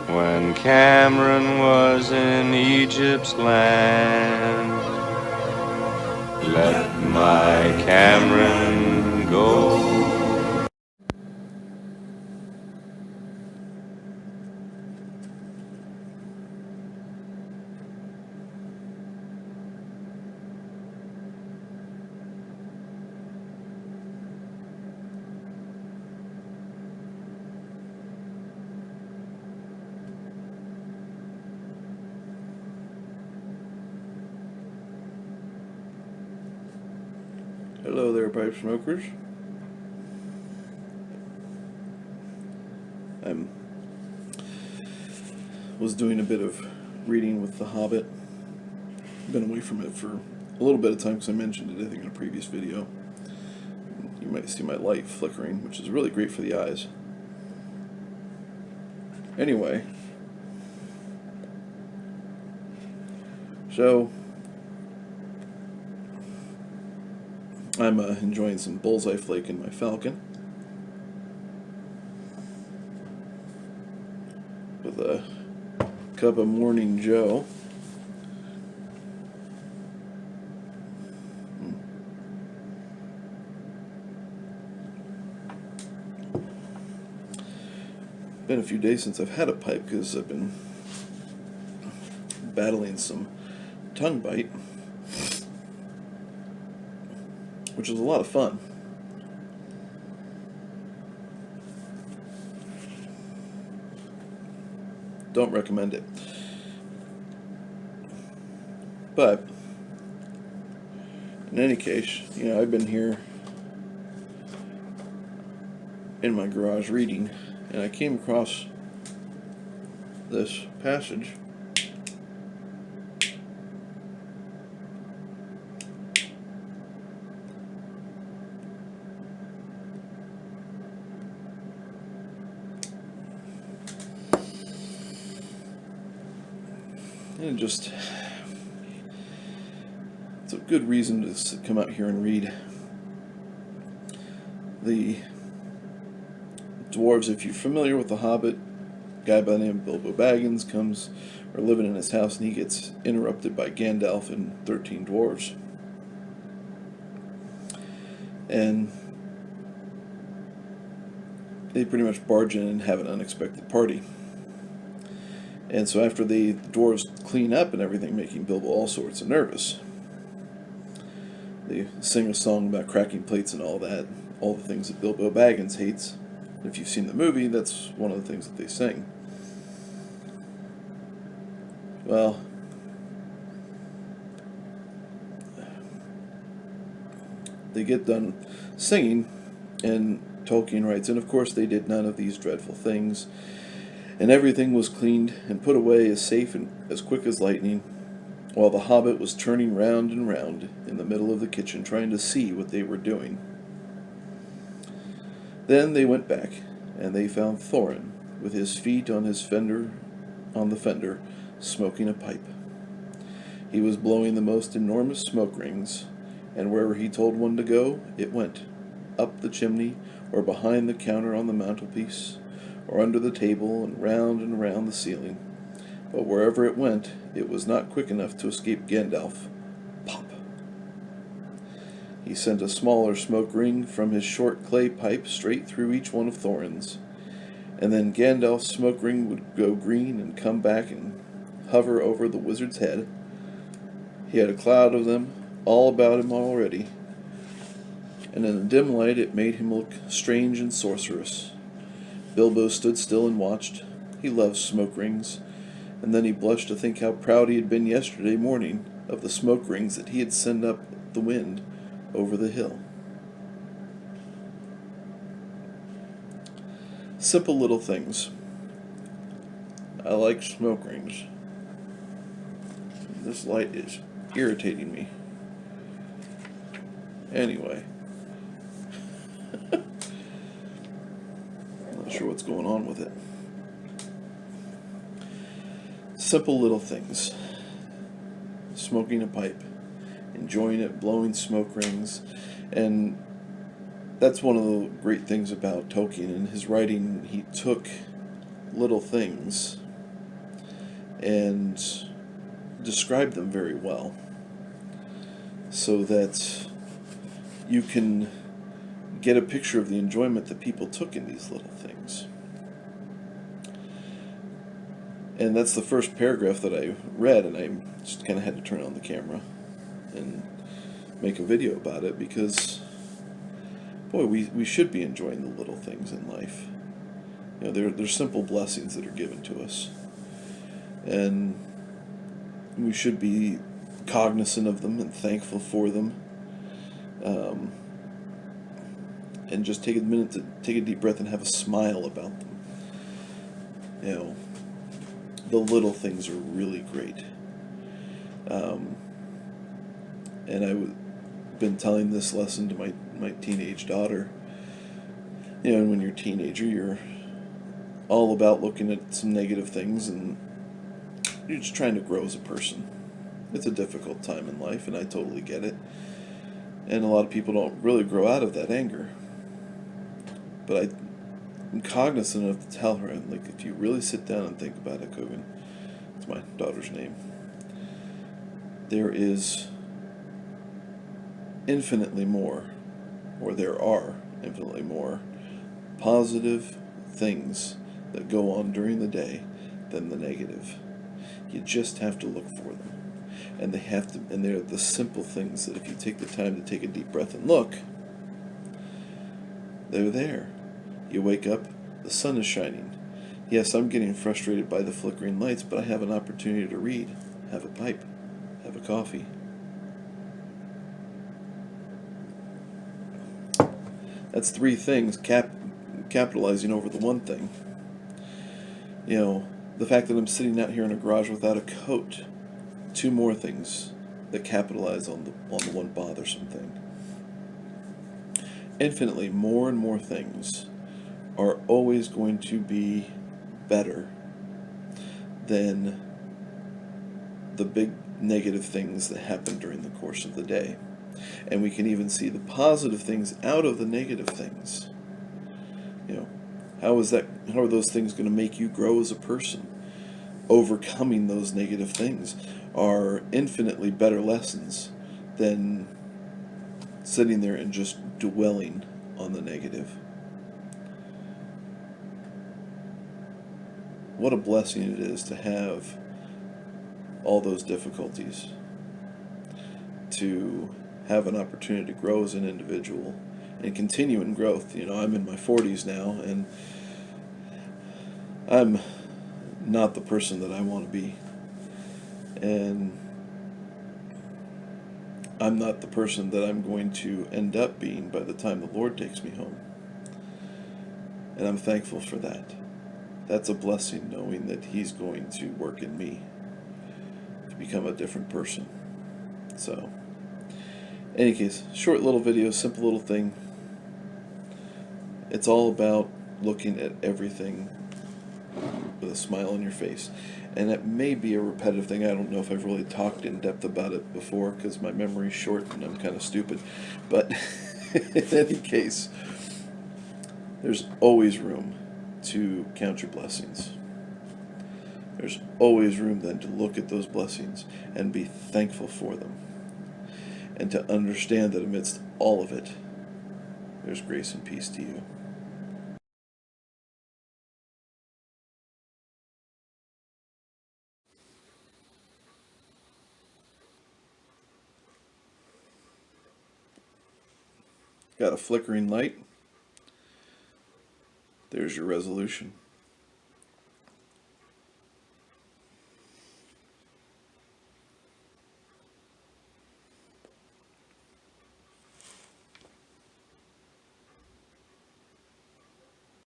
when Cameron was in Egypt's land. Let my Cameron go. Hello there, pipe smokers. I was doing a bit of reading with The Hobbit. Been away from it for a little bit of time because I mentioned it, I think, in a previous video. You might see my light flickering, which is really great for the eyes. Anyway, so I'm enjoying some bullseye flake in my Falcon with a cup of Morning Joe. Been a few days since I've had a pipe because I've been battling some tongue bite, which is a lot of fun. Don't recommend it. But in any case, I've been here in my garage reading, and I came across this passage. And it's a good reason to come out here and read. The dwarves, if you're familiar with The Hobbit, a guy by the name of Bilbo Baggins comes, or living in his house, and he gets interrupted by Gandalf and 13 dwarves. And they pretty much barge in and have an unexpected party. And so after the dwarves clean up and everything, making Bilbo all sorts of nervous, they sing a song about cracking plates and all that, all the things that Bilbo Baggins hates. If you've seen the movie, that's one of the things that they sing. Well, they get done singing, and Tolkien writes, and of course they did none of these dreadful things, and everything was cleaned and put away as safe and as quick as lightning, while the Hobbit was turning round and round in the middle of the kitchen trying to see what they were doing. Then they went back, and they found Thorin, with his feet on the fender, smoking a pipe. He was blowing the most enormous smoke rings, and wherever he told one to go, it went, up the chimney, or behind the counter on the mantelpiece, or under the table, and round the ceiling. But wherever it went, it was not quick enough to escape Gandalf. Pop! He sent a smaller smoke ring from his short clay pipe straight through each one of Thorin's, and then Gandalf's smoke ring would go green and come back and hover over the wizard's head. He had a cloud of them all about him already, and in the dim light it made him look strange and sorcerous. Bilbo stood still and watched. He loved smoke rings, and then he blushed to think how proud he had been yesterday morning of the smoke rings that he had sent up the wind over the hill. Simple little things. I like smoke rings. This light is irritating me. Anyway. Not sure what's going on with it. Simple little things. Smoking a pipe, enjoying it, blowing smoke rings, and that's one of the great things about Tolkien. In his writing, he took little things and describe them very well so that you can get a picture of the enjoyment that people took in these little things. And that's the first paragraph that I read, and I just kind of had to turn on the camera and make a video about it because, boy, we should be enjoying the little things in life. You know, they're simple blessings that are given to us. And we should be cognizant of them and thankful for them. And just take a minute to take a deep breath and have a smile about them. You know, the little things are really great. And I've been telling this lesson to my teenage daughter. You know, and when you're a teenager, you're all about looking at some negative things and you're just trying to grow as a person. It's a difficult time in life, and I totally get it. And a lot of people don't really grow out of that anger. But I'm cognizant enough to tell her, like, if you really sit down and think about it, Kogan, it's my daughter's name, there is infinitely more, or there are infinitely more, positive things that go on during the day than the negative. You just have to look for them. And they're the simple things that if you take the time to take a deep breath and look, they're there. You wake up, the sun is shining. Yes, I'm getting frustrated by the flickering lights, but I have an opportunity to read, have a pipe, have a coffee. That's three things capitalizing over the one thing. You know, the fact that I'm sitting out here in a garage without a coat. Two more things that capitalize on the one bothersome thing. Infinitely more and more things are always going to be better than the big negative things that happen during the course of the day. And we can even see the positive things out of the negative things. You know, how are those things going to make you grow as a person? Overcoming those negative things are infinitely better lessons than sitting there and just dwelling on the negative. What a blessing it is to have all those difficulties, to have an opportunity to grow as an individual and continue in growth. You know, I'm in my 40s now, and I'm not the person that I want to be. And I'm not the person that I'm going to end up being by the time the Lord takes me home. And I'm thankful for that. That's a blessing, knowing that He's going to work in me to become a different person. So, in any case, short little video, simple little thing. It's all about looking at everything with a smile on your face. And it may be a repetitive thing. I don't know if I've really talked in depth about it before because my memory's short and I'm kind of stupid. But in any case, there's always room to count your blessings. There's always room then to look at those blessings and be thankful for them. And to understand that amidst all of it, there's grace and peace to you. Got a flickering light? There's your resolution.